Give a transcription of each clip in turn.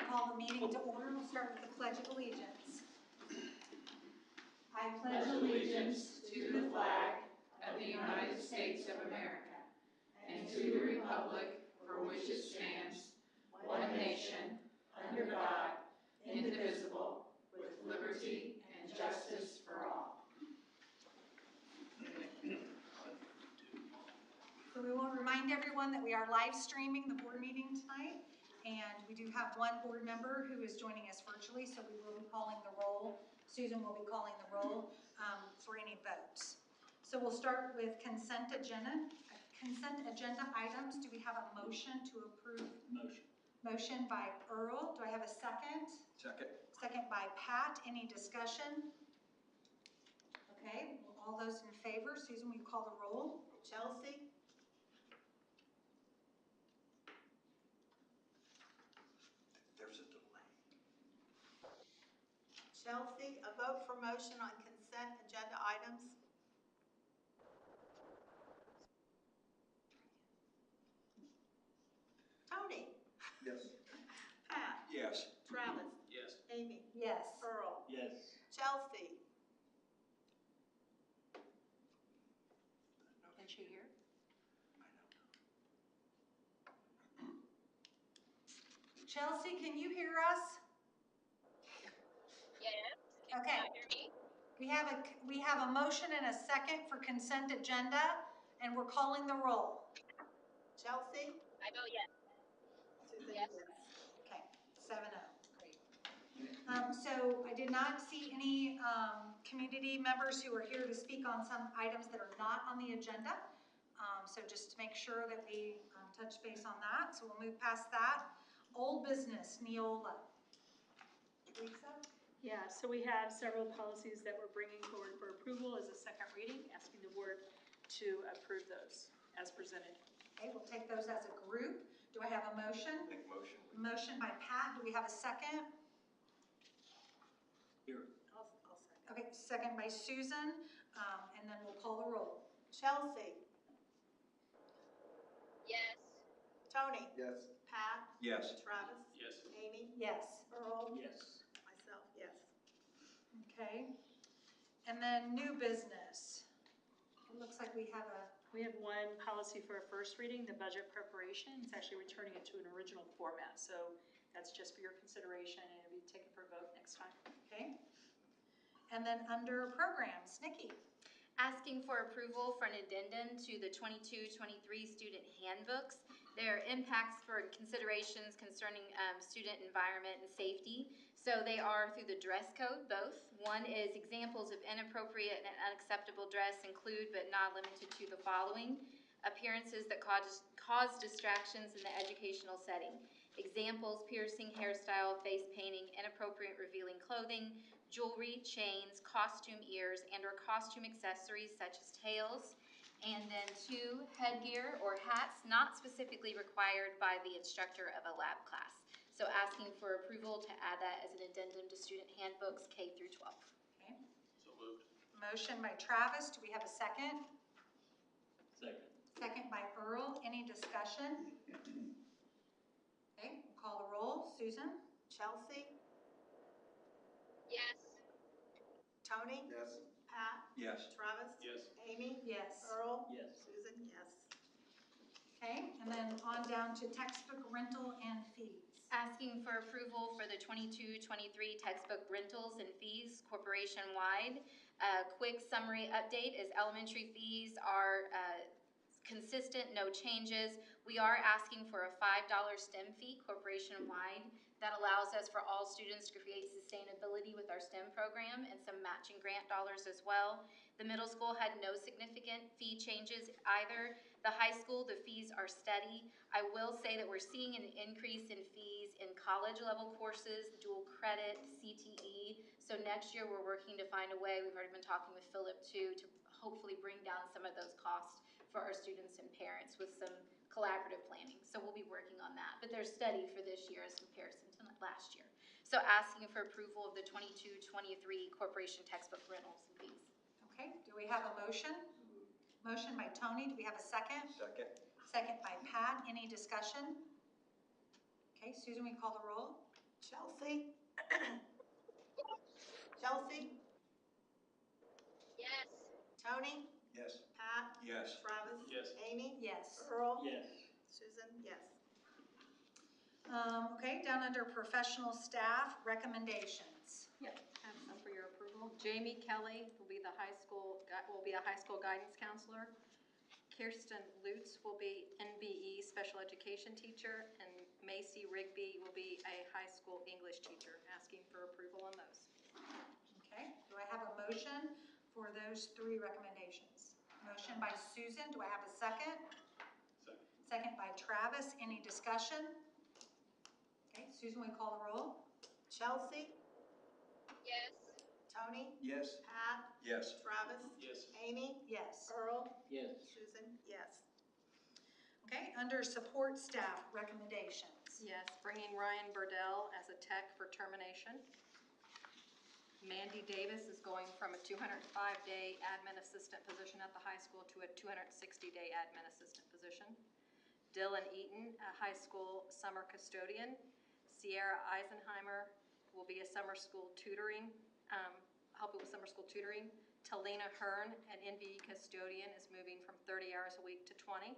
Call the meeting to order. We'll start with the Pledge of Allegiance. I pledge allegiance to the flag of the United States of America and to the republic for which it stands, one nation, under God, indivisible, with liberty and justice for all. So we will remind everyone that we are live streaming the board meeting tonight. And we do have one board member who is joining us virtually, so we will be calling the roll. Susan will be calling the roll for any votes. So we'll start with consent agenda items. Do we have a motion to approve? Motion. Motion by Earl. Do I have a second? Second. Second by Pat. Any discussion? Okay, all those in favor. Susan, will you call the roll? Chelsea? There's a delay. Chelsea, a vote for motion on consent agenda items. Tony? Yes. Pat? Yes. Travis? Yes. Amy? Yes. Earl? Yes. Chelsea? Can she hear? I know. Chelsea, can you hear us? Yes. Okay. Can you hear me? We have a motion and a second for consent agenda, and we're calling the roll. Chelsea? I vote yes. Susan? Yes. Okay, 7-0. Great. So I did not see any community members who are here to speak on some items that are not on the agenda. So just to make sure that we touch base on that. So we'll move past that. Old business, Neola. Lisa? Yeah, so we have several policies that we're bringing forward for approval as a second reading, asking the board to approve those as presented. Okay, we'll take those as a group. Do I have a motion? Make motion. Motion by Pat. Do we have a second? Here. I'll second. Okay, second by Susan, and then we'll call the roll. Chelsea? Yes. Tony? Yes. Pat? Yes. Travis? Yes. Amy? Yes. Earl? Yes. Myself, yes. Okay. And then new business. It looks like we have one policy for a first reading, the budget preparation. It's actually returning it to an original format. So that's just for your consideration, and it'll be taken for a vote next time. okay. And then under programs, Nikki. Asking for approval for an addendum to the 22-23 student handbooks. There are impacts for considerations concerning student environment and safety. So they are through the dress code, both. One is examples of inappropriate and unacceptable dress include but not limited to the following: appearances that cause distractions in the educational setting. Examples: piercing, hairstyle, face painting, inappropriate revealing clothing, jewelry, chains, costume ears, and or costume accessories such as tails. And then 2, headgear or hats not specifically required by the instructor of a lab class. So asking for approval to add that as an addendum to student handbooks K through 12. Okay. So moved. Motion by Travis. Do we have a second? Second. Second by Earl. Any discussion? Okay, we'll call the roll. Susan? Chelsea? Yes. Tony? Yes. Pat? Yes. Travis? Yes. Amy? Yes. Earl? Yes. Susan? Yes. Okay, and then on down to textbook rental and fees. Asking for approval for the 22-23 textbook rentals and fees corporation-wide. A quick summary update is elementary fees are consistent, no changes. We are asking for a $5 STEM fee corporation-wide. that allows us for all students to create sustainability with our STEM program and some matching grant dollars as well. The middle school had no significant fee changes either. The high school, the fees are steady. I will say that we're seeing an increase in fees in college level courses, dual credit, CTE. So next year we're working to find a way, we've already been talking with Philip too, to hopefully bring down some of those costs for our students and parents with some collaborative planning. So we'll be working on that, but they're steady for this year as comparison to last year. So asking for approval of the 22-23 corporation textbook rentals and fees. Okay, do we have a motion? Motion by Tony, do we have a second? Second. Second by Pat, any discussion? Okay, Susan, we call the roll? Chelsea? Chelsea? Yes. Tony? Yes. Pat? Yes. Travis? Yes. Amy? Yes. Earl? Yes. Susan? Yes. Okay, down under professional staff recommendations. Yep, have some for your approval. Jamie Kelly will be a high school guidance counselor. Kirsten Lutz will be NBE special education teacher, and Macy Rigby will be a high school English teacher. Asking for approval on those. Okay, do I have a motion for those three recommendations? Motion by Susan, do I have a second? Second. Second by Travis, any discussion? Okay, Susan, we call the roll? Chelsea? Yes. Tony? Yes. Pat? Yes. Travis? Yes. Amy? Yes. Earl? Yes. Susan? Yes. Okay, under support staff recommendations. Yes, bringing Ryan Burdell as a tech for termination. Mandy Davis is going from a 205-day admin assistant position at the high school to a 260-day admin assistant position. Dylan Eaton, a high school summer custodian. Sierra Eisenheimer will be a summer school tutoring, helping with summer school tutoring. Talina Hearn, an NVE custodian, is moving from 30 hours a week to 20.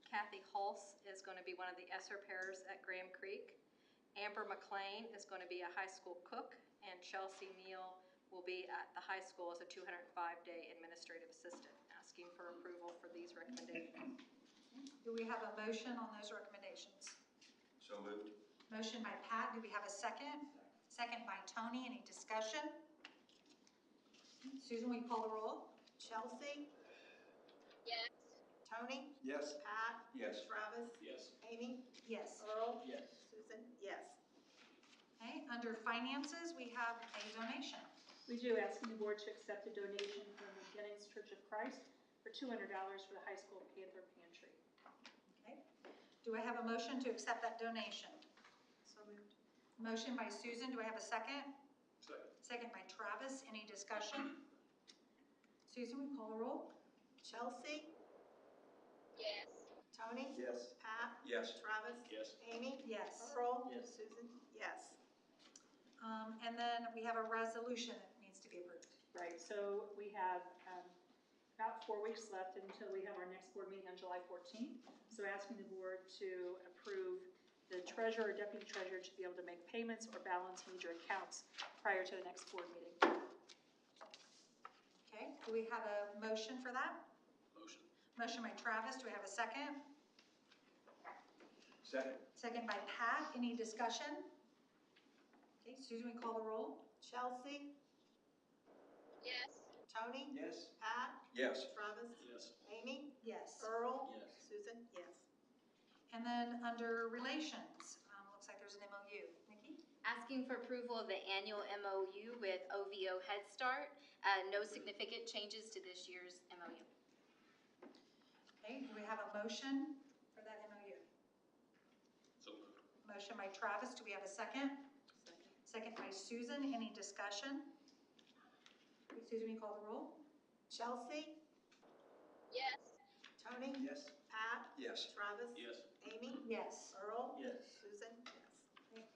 Kathy Hulse is going to be one of the ESSER pairs at Graham Creek. Amber McLean is going to be a high school cook, and Chelsea Neal will be at the high school as a 205-day administrative assistant. Asking for approval for these recommendations. Do we have a motion on those recommendations? So moved. Motion by Pat, do we have a second? Second by Tony, any discussion? Susan, will you call the roll? Chelsea? Yes. Tony? Yes. Pat? Yes. Travis? Yes. Amy? Yes. Earl? Yes. Susan? Yes. Okay, under finances, we have a donation. We do, asking the board to accept a donation from the Jennings Church of Christ for $200 for the high school Panther Pantry. Okay, do I have a motion to accept that donation? So moved. Motion by Susan, do I have a second? Second. Second by Travis, any discussion? Susan, will you call the roll? Chelsea? Yes. Tony? Yes. Pat? Yes. Travis? Yes. Amy? Yes. Earl? Yes. Susan? Yes. And then we have a resolution that needs to be approved. Right, so we have about 4 weeks left until we have our next board meeting on July 14th. So asking the board to approve the treasurer or deputy treasurer to be able to make payments or balance major accounts prior to the next board meeting. Okay, do we have a motion for that? Motion. Motion by Travis, do we have a second? Second. Second by Pat, any discussion? Okay, Susan, we call the roll? Chelsea? Yes. Tony? Yes. Pat? Yes. Travis? Yes. Amy? Yes. Earl? Yes. Susan? Yes. And then under relations, looks like there's an MOU. Nikki? Asking for approval of the annual MOU with OVO Head Start. No significant changes to this year's MOU. Okay, do we have a motion for that MOU? So moved. Motion by Travis, do we have a second? Second by Susan, any discussion? Susan, will you call the roll? Chelsea? Yes. Tony? Yes. Pat? Yes. Travis? Yes. Amy? Yes. Earl? Yes. Susan? Yes.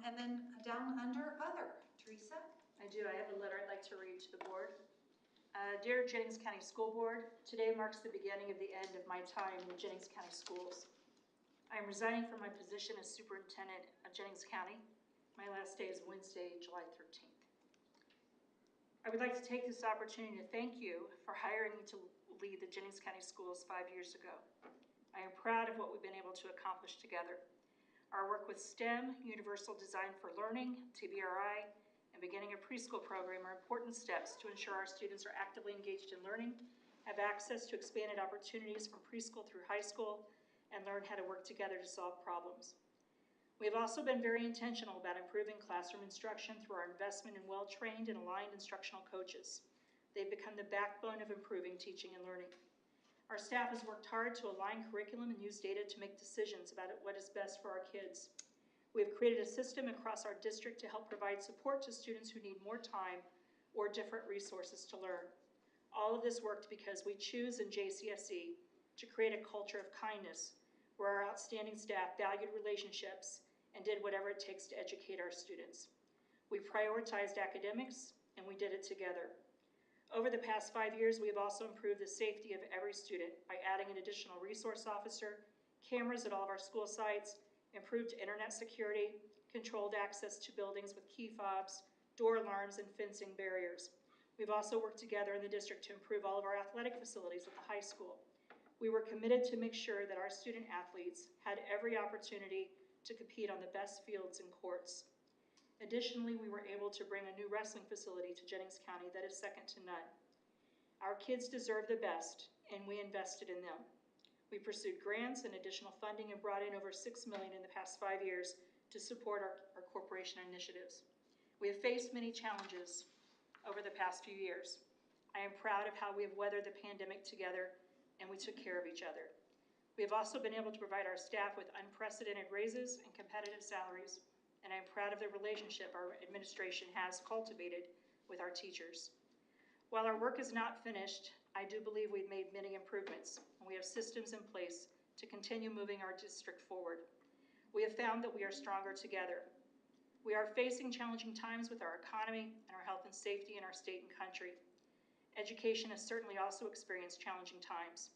And then down under other, Teresa? I do, I have a letter I'd like to read to the board. Dear Jennings County School Board, today marks the beginning of the end of my time in Jennings County Schools. I am resigning from my position as superintendent of Jennings County. My last day is Wednesday, July 13th. I would like to take this opportunity to thank you for hiring me to lead the Jennings County Schools 5 years ago. I am proud of what we've been able to accomplish together. Our work with STEM, Universal Design for Learning, TBRI, and beginning a preschool program are important steps to ensure our students are actively engaged in learning, have access to expanded opportunities from preschool through high school, and learn how to work together to solve problems. We have also been very intentional about improving classroom instruction through our investment in well-trained and aligned instructional coaches. They've become the backbone of improving teaching and learning. Our staff has worked hard to align curriculum and use data to make decisions about what is best for our kids. We have created a system across our district to help provide support to students who need more time or different resources to learn. All of this worked because we choose in JCSE to create a culture of kindness where our outstanding staff valued relationships and did whatever it takes to educate our students. We prioritized academics, and we did it together. Over the past 5 years, we have also improved the safety of every student by adding an additional resource officer, cameras at all of our school sites, improved internet security, controlled access to buildings with key fobs, door alarms, and fencing barriers. We've also worked together in the district to improve all of our athletic facilities at the high school. We were committed to make sure that our student athletes had every opportunity to compete on the best fields and courts. Additionally, we were able to bring a new wrestling facility to Jennings County that is second to none. Our kids deserve the best, and we invested in them. We pursued grants and additional funding and brought in over $6 million in the past 5 years to support our corporation initiatives. We have faced many challenges over the past few years. I am proud of how we have weathered the pandemic together, and we took care of each other. We have also been able to provide our staff with unprecedented raises and competitive salaries, and I'm proud of the relationship our administration has cultivated with our teachers. While our work is not finished, I do believe we've made many improvements, and we have systems in place to continue moving our district forward. We have found that we are stronger together. We are facing challenging times with our economy and our health and safety in our state and country. Education has certainly also experienced challenging times.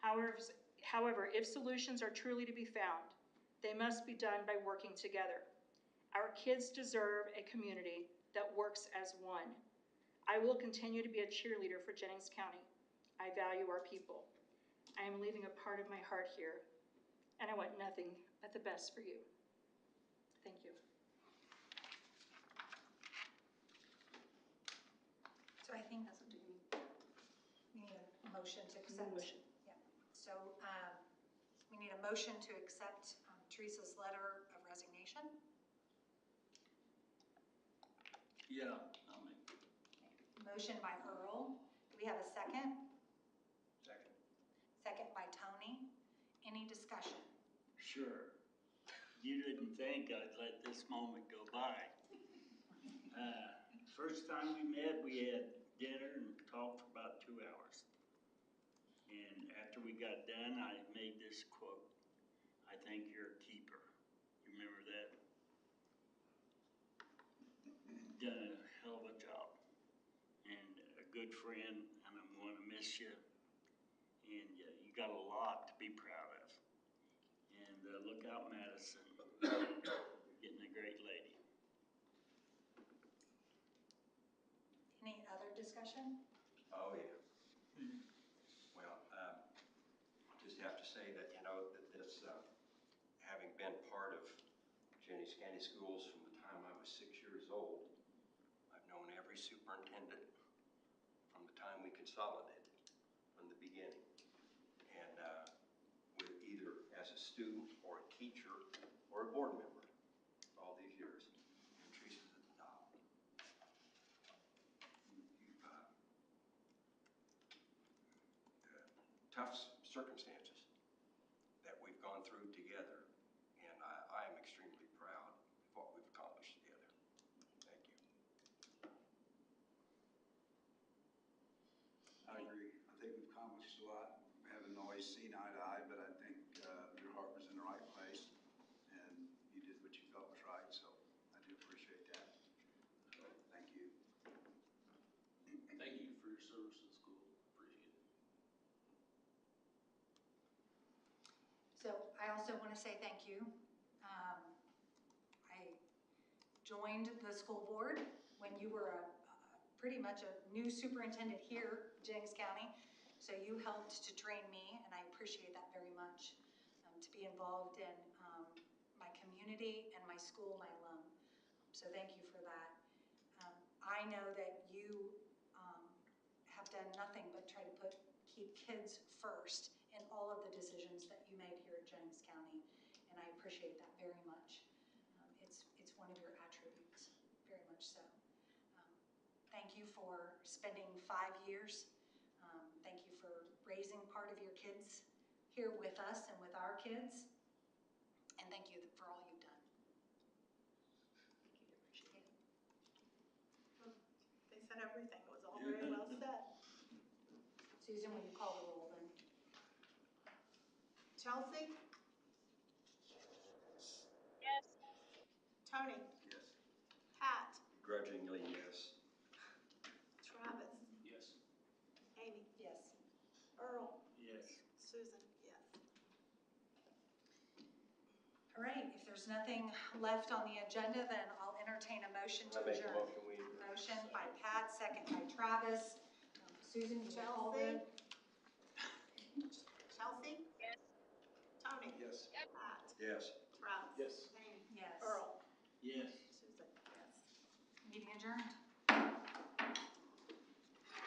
However, if solutions are truly to be found, they must be done by working together. Our kids deserve a community that works as one. I will continue to be a cheerleader for Jennings County. I value our people. I am leaving a part of my heart here, and I want nothing but the best for you. Thank you. So I think we need a motion to accept. Motion. Yeah. So we need a motion to accept Teresa's letter of resignation. Yeah, I'll make it. Motion by Earl. Do we have a second? Second. Second by Tony. Any discussion? Sure. You didn't think I'd let this moment go by. First time we met, we had dinner and talked for about 2 hours. And after we got done, I made this quote: "I think you're a keeper." You remember that? Done a hell of a job. And a good friend, and I'm going to miss you. And you got a lot to be proud of. And look out, Madison. You're getting a great lady. Any other discussion? Oh, yeah. Well, just have to say that, you know, that this, having been part of Jennings County Schools from the time I was 6 years old, I've known every superintendent from the time we consolidated, from the beginning. And with either as a student or a teacher or a board member all these years. And Teresa's at the top. Tough circumstances that we've gone through together, and I am extremely proud of what we've accomplished together. Thank you. I agree. I think we've accomplished a lot. We haven't always seen eye to eye, but I think your heart was in the right place, and you did what you felt was right, so I do appreciate that. Thank you. Thank you for your service to the school. Appreciate it. So I also want to say thank you. I joined the school board when you were pretty much a new superintendent here, Jennings County. So you helped to train me, and I appreciate that very much. To be involved in my community, and my school, my alum. So thank you for that. I know that you have done nothing but try to keep kids first in all of the decisions that you made here at Jennings County, and I appreciate that very much. It's one of your attributes, very much so. Thank you for spending 5 years. Thank you for raising part of your kids here with us and with our kids. And thank you for all you've done. Thank you, appreciate it. They said everything, it was all very well said. Susan, will you call the roll then? Chelsea? Yes. Tony? Yes. Pat? Grudgingly, yes. Travis? Yes. Amy? Yes. Earl? Yes. Susan? Yes. All right, if there's nothing left on the agenda, then I'll entertain a motion to I make a adjourn. motion, we adjourn. Motion by Pat, second by Travis. Susan, will you call the? Chelsea? Yes. Tony? Yes. Pat? Yes. Travis? Yes. Amy? Yes. Earl? Yes. Susan? Yes. Meeting adjourned.